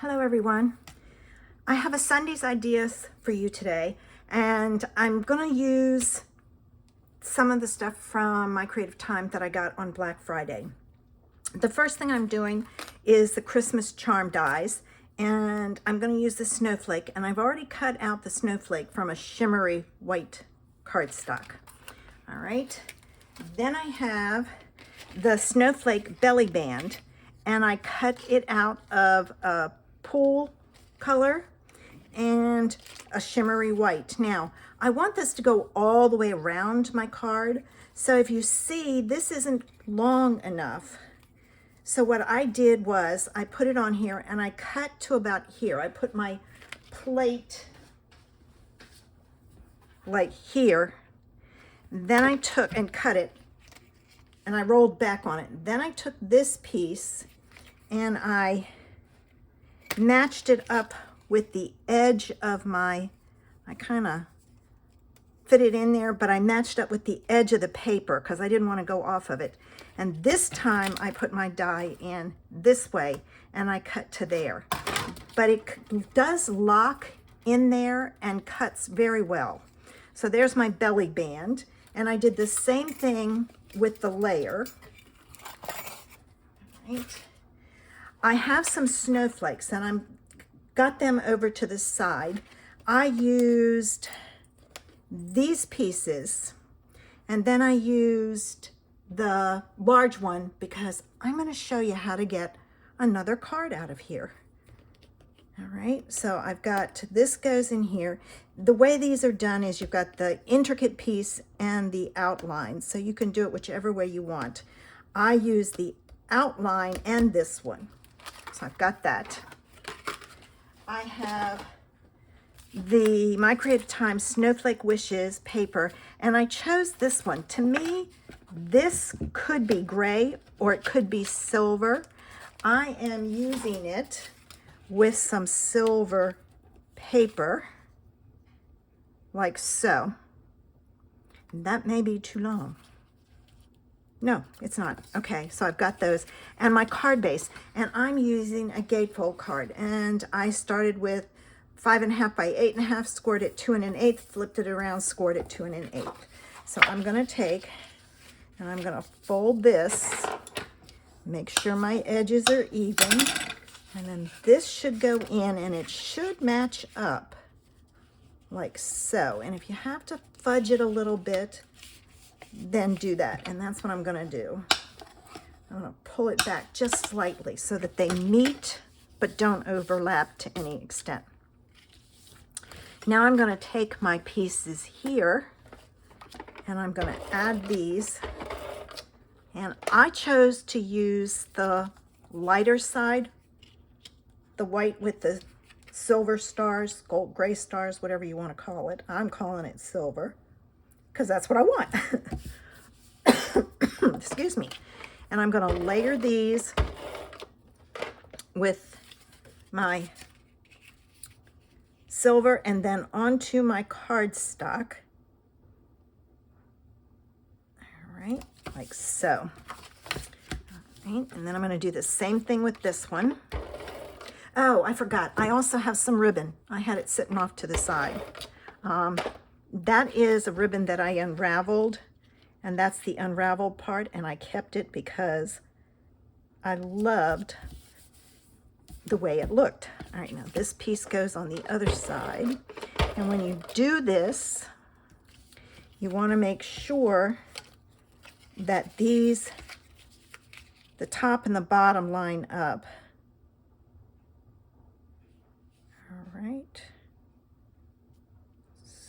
Hello everyone. I have a Sunday's ideas for you today, and I'm going to use some of the stuff from my creative time that I got on Black Friday. The first thing I'm doing is the Christmas charm dies, and I'm going to use the snowflake, and I've already cut out the snowflake from a shimmery white cardstock. All right. Then I have the snowflake belly band, and I cut it out of a pool color and a shimmery white. Now, I want this to go all the way around my card. So if you see, this isn't long enough. So what I did was I put it on here and I cut to about here. I put my plate like here. Then I took and cut it and I rolled back on it. Then I took this piece and I matched it up with the edge of I kind of fit it in there, but I matched up with the edge of the paper because I didn't want to go off of it. And this time I put my die in this way and I cut to there. But it does lock in there and cuts very well. So there's my belly band. And I did the same thing with the layer. Right. I have some snowflakes and I'm got them over to the side. I used these pieces and then I used the large one because I'm going to show you how to get another card out of here. All right, so I've got, this goes in here. The way these are done is you've got the intricate piece and the outline, so you can do it whichever way you want. I use the outline and this one. So I've got that. I have the My Creative Time Snowflake Wishes paper, and I chose this one. To me, this could be gray or it could be silver. I am using it with some silver paper, like so. That may be too long. No, it's not. Okay, so I've got those. And my card base. And I'm using a Gatefold card. And I started with 5.5 by 8.5, scored it 2 1/8, flipped it around, scored it 2 1/8. So I'm going to take, and I'm going to fold this, make sure my edges are even. And then this should go in, and it should match up like so. And if you have to fudge it a little bit, then do that. And that's what I'm going to do. I'm going to pull it back just slightly so that they meet but don't overlap to any extent. Now I'm going to take my pieces here and I'm going to add these. And I chose to use the lighter side, the white with the silver stars, gold, gray stars, whatever you want to call it. I'm calling it silver because that's what I want. Excuse me. And I'm going to layer these with my silver and then onto my cardstock. All right, like so. All right, and then I'm going to do the same thing with this one. Oh, I forgot. I also have some ribbon. I had it sitting off to the side. That is a ribbon that I unraveled, and that's the unraveled part, and I kept it because I loved the way it looked. All right, now this piece goes on the other side, and when you do this, you want to make sure that these, the top and the bottom, line up. All right,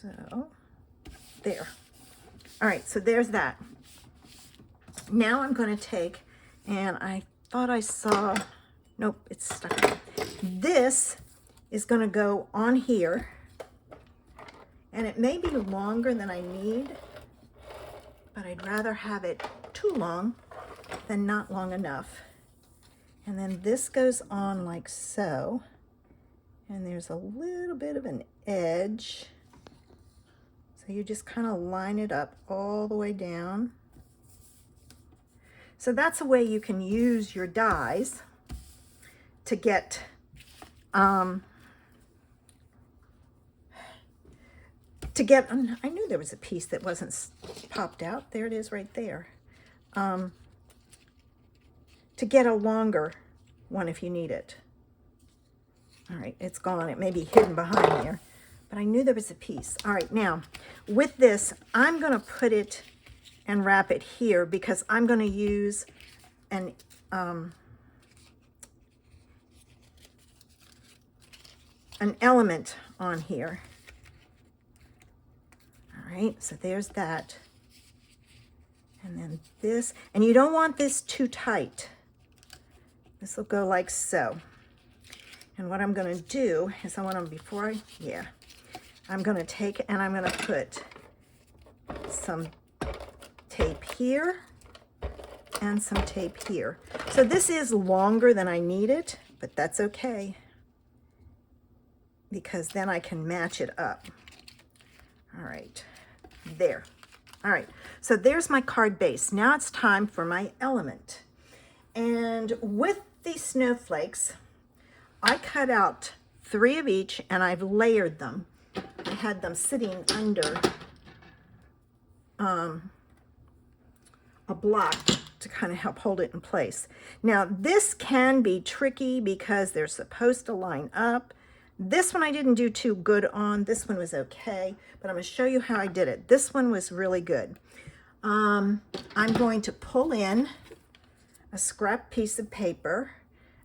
so there. All right, so there's that. Now I'm going to take, and I thought I saw, nope, it's stuck. This is going to go on here, and it may be longer than I need, but I'd rather have it too long than not long enough. And then this goes on like so. And there's a little bit of an edge. So you just kind of line it up all the way down. So that's a way you can use your dies to get To get, I knew there was a piece that wasn't popped out. There it is right there. To get a longer one if you need it. All right, it's gone. It may be hidden behind there, but I knew there was a piece. All right, now with this, I'm going to put it and wrap it here because I'm going to use an element on here. All right, so there's that. And then this, and you don't want this too tight. This will go like so. And what I'm going to do is I'm going to take and I'm going to put some tape here and some tape here. So this is longer than I need it, but that's okay because then I can match it up. All right, there. All right, so there's my card base. Now it's time for my element. And with these snowflakes, I cut out 3 of each and I've layered them. I had them sitting under a block to kind of help hold it in place. Now this can be tricky because they're supposed to line up. This one I didn't do too good on. This one was okay, but I'm going to show you how I did it. This one was really good. I'm going to pull in a scrap piece of paper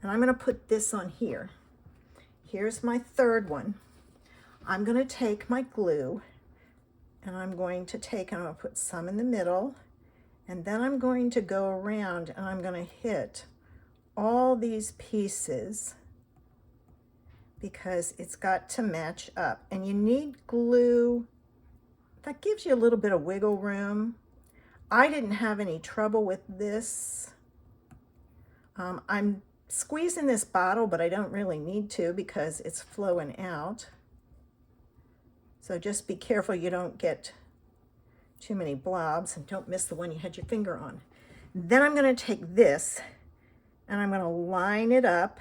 and I'm going to put this on here. Here's my third one. I'm going to take my glue and I'm going to put some in the middle, and then I'm going to go around and I'm going to hit all these pieces because it's got to match up. And you need glue that gives you a little bit of wiggle room. I didn't have any trouble with this. I'm squeezing this bottle, but I don't really need to because it's flowing out. So just be careful you don't get too many blobs and don't miss the one you had your finger on. Then I'm going to take this and I'm going to line it up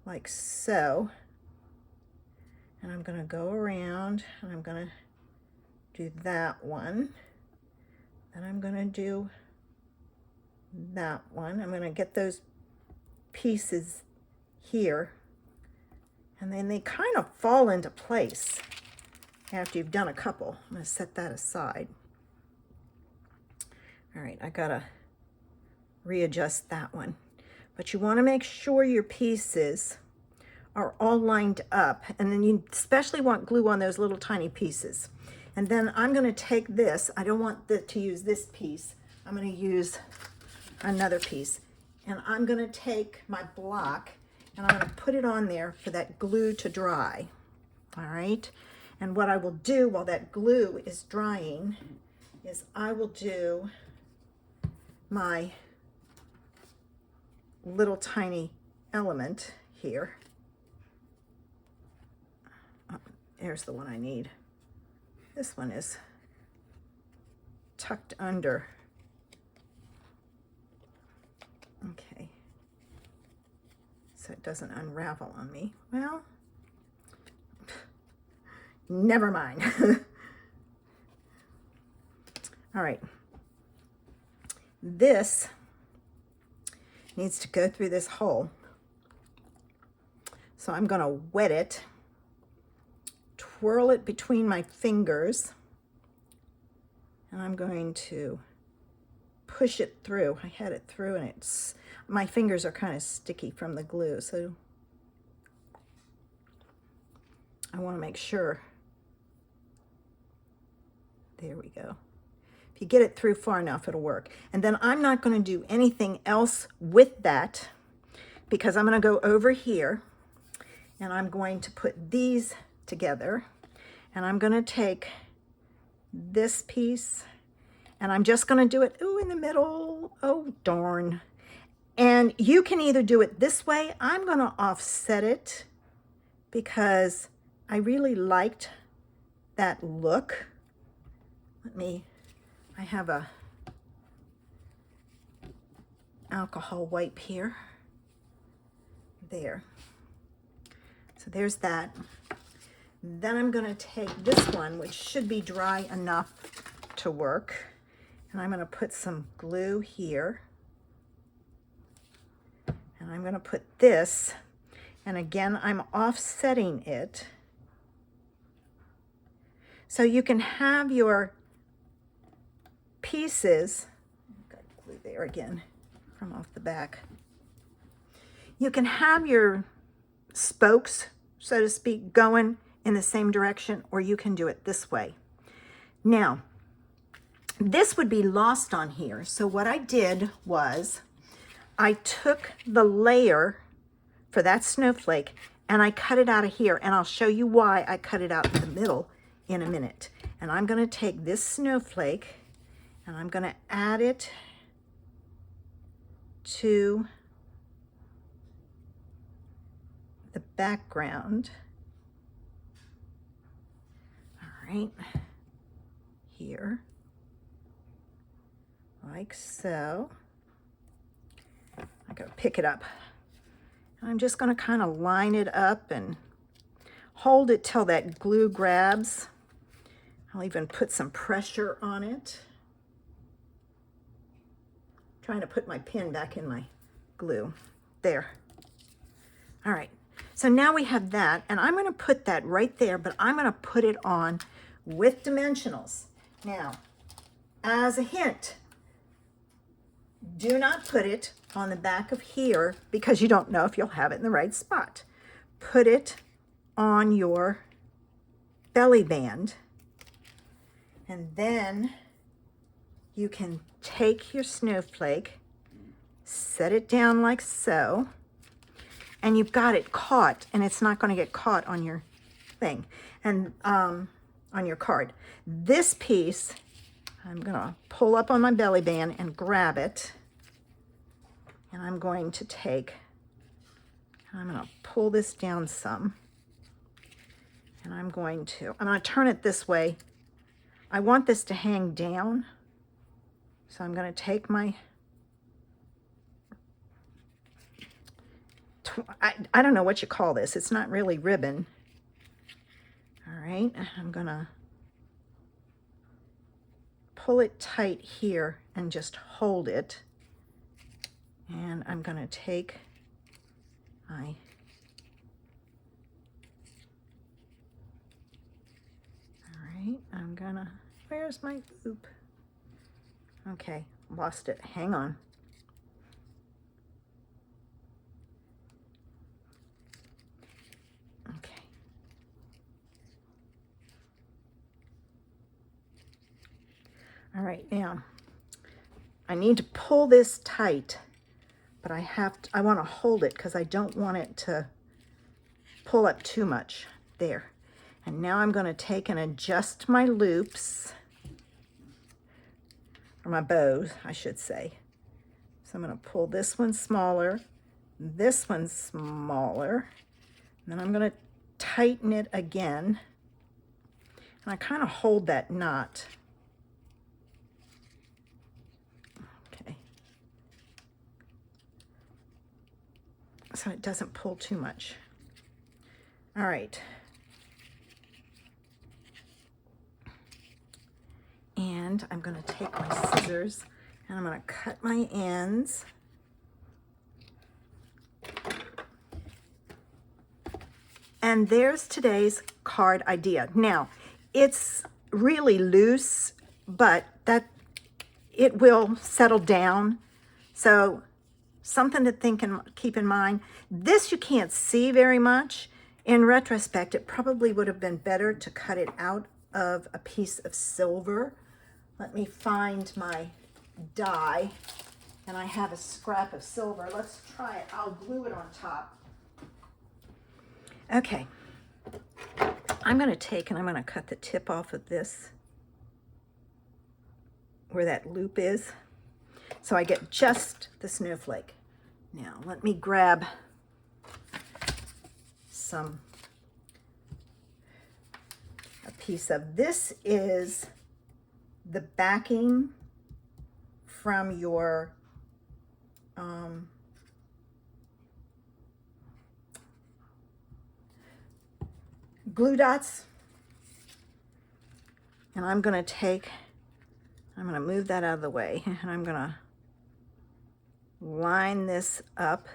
like so. And I'm going to go around and I'm going to do that one. Then I'm going to do that one. I'm going to get those pieces here, and then they kind of fall into place after you've done a couple. I'm going to set that aside. All right, I got to readjust that one. But you want to make sure your pieces are all lined up, and then you especially want glue on those little tiny pieces. And then I'm going to take this. I don't want to use this piece. I'm going to use another piece, and I'm going to take my block and I'm going to put it on there for that glue to dry. All right, and what I will do while that glue is drying is I will do my little tiny element here. Oh, there's the one I need. This one is tucked under. Okay, so it doesn't unravel on me. Well, never mind. All right, this needs to go through this hole. So I'm going to wet it, twirl it between my fingers, and I'm going to push it through. I had it through and my fingers are kind of sticky from the glue, so I want to make sure. There we go. If you get it through far enough, it'll work. And then I'm not going to do anything else with that because I'm going to go over here and I'm going to put these together, and I'm going to take this piece and I'm just going to do it, ooh, in the middle. Oh, darn. And you can either do it this way. I'm going to offset it because I really liked that look. I have a alcohol wipe here. There. So there's that. Then I'm going to take this one, which should be dry enough to work, and I'm going to put some glue here. And I'm going to put this, and again, I'm offsetting it. So you can have your pieces, got glue there again from off the back. You can have your spokes, so to speak, going in the same direction, or you can do it this way. Now, this would be lost on here. So what I did was I took the layer for that snowflake and I cut it out of here, and I'll show you why I cut it out in the middle in a minute. And I'm going to take this snowflake and I'm going to add it to the background. All right, here, like so. I'm going to pick it up. I'm just going to kind of line it up and hold it till that glue grabs. I'll even put some pressure on it. Trying to put my pin back in my glue. There. All right. So now we have that, and I'm going to put that right there, but I'm going to put it on with dimensionals. Now, as a hint, do not put it on the back of here because you don't know if you'll have it in the right spot. Put it on your belly band, and then you can take your snowflake, set it down like so, and you've got it caught, and it's not going to get caught on your thing and on your card. This piece, I'm going to pull up on my belly band and grab it, and I'm going to pull this down some, and I'm going to turn it this way. I want this to hang down, so I'm going to take my, I don't know what you call this. It's not really ribbon. All right, I'm going to pull it tight here and just hold it. And I'm going to take my, all right, I'm gonna, where's my loop? Okay, lost it, hang on. Okay. All right, now, I need to pull this tight, but I want to hold it because I don't want it to pull up too much. There. And now I'm going to take and adjust my loops, or my bows, I should say. So I'm going to pull this one smaller, this one smaller, and then I'm going to tighten it again. And I kind of hold that knot. Okay. So it doesn't pull too much. All right. And I'm going to take my scissors and I'm going to cut my ends. And there's today's card idea. Now, it's really loose, but that it will settle down. So something to think and keep in mind. This you can't see very much. In retrospect, it probably would have been better to cut it out of a piece of silver. Let me find my die, and I have a scrap of silver. Let's try it. I'll glue it on top. Okay. I'm going to take and I'm going to cut the tip off of this, where that loop is, so I get just the snowflake. Now, let me grab a piece of this. Is the backing from your glue dots. And I'm going to move that out of the way, and I'm going to line this up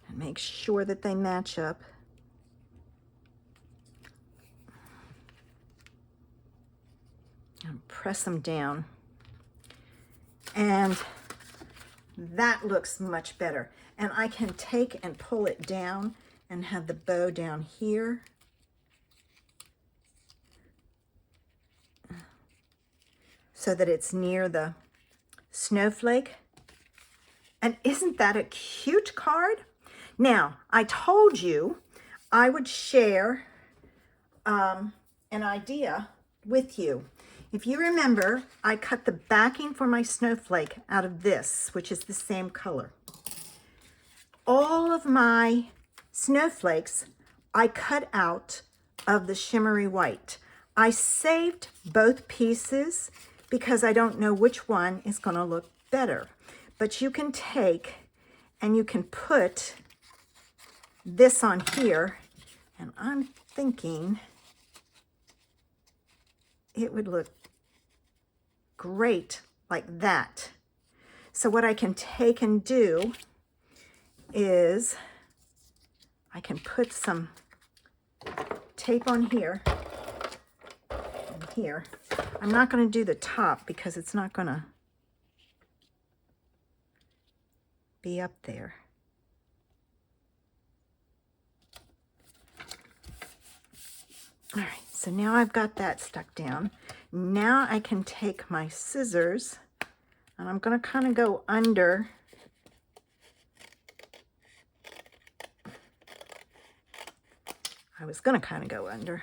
and make sure that they match up. And press them down. And that looks much better. And I can take and pull it down and have the bow down here. So that it's near the snowflake. And isn't that a cute card? Now, I told you I would share an idea with you. If you remember, I cut the backing for my snowflake out of this, which is the same color. All of my snowflakes I cut out of the shimmery white. I saved both pieces because I don't know which one is going to look better. But you can take and you can put this on here, and I'm thinking it would look great like that. So what I can take and do is I can put some tape on here and here. I'm not going to do the top because it's not going to be up there. All right, so now I've got that stuck down. Now I can take my scissors and I'm going to kind of go under. I was going to kind of go under.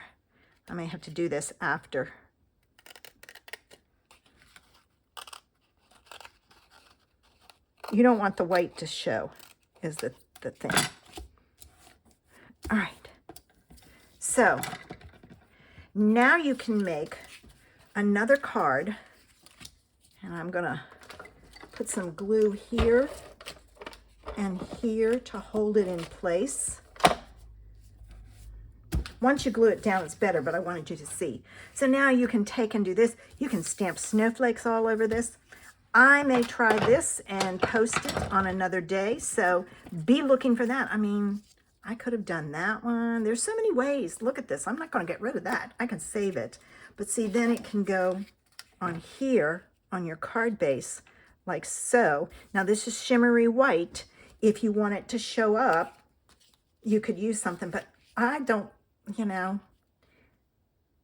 I may have to do this after. You don't want the white to show, is the thing. All right. So now you can make another card. And I'm going to put some glue here and here to hold it in place. Once you glue it down, it's better, but I wanted you to see. So now you can take and do this. You can stamp snowflakes all over this. I may try this and post it on another day, so be looking for that. I mean, I could have done that one. There's so many ways. Look at this. I'm not going to get rid of that. I can save it. But see, then it can go on here on your card base like so. Now, this is shimmery white. If you want it to show up, you could use something, but I don't. You know,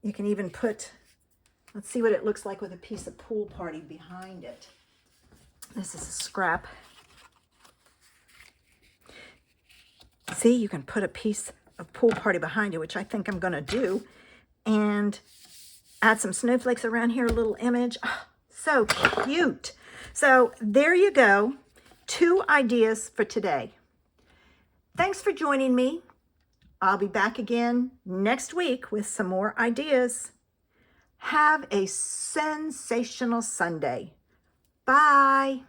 you can even put, let's see what it looks like with a piece of pool party behind it. This is a scrap. See, you can put a piece of pool party behind it, which I think I'm going to do, and add some snowflakes around here, a little image. Oh, so cute. So there you go. 2 ideas for today. Thanks for joining me. I'll be back again next week with some more ideas. Have a sensational Sunday. Bye.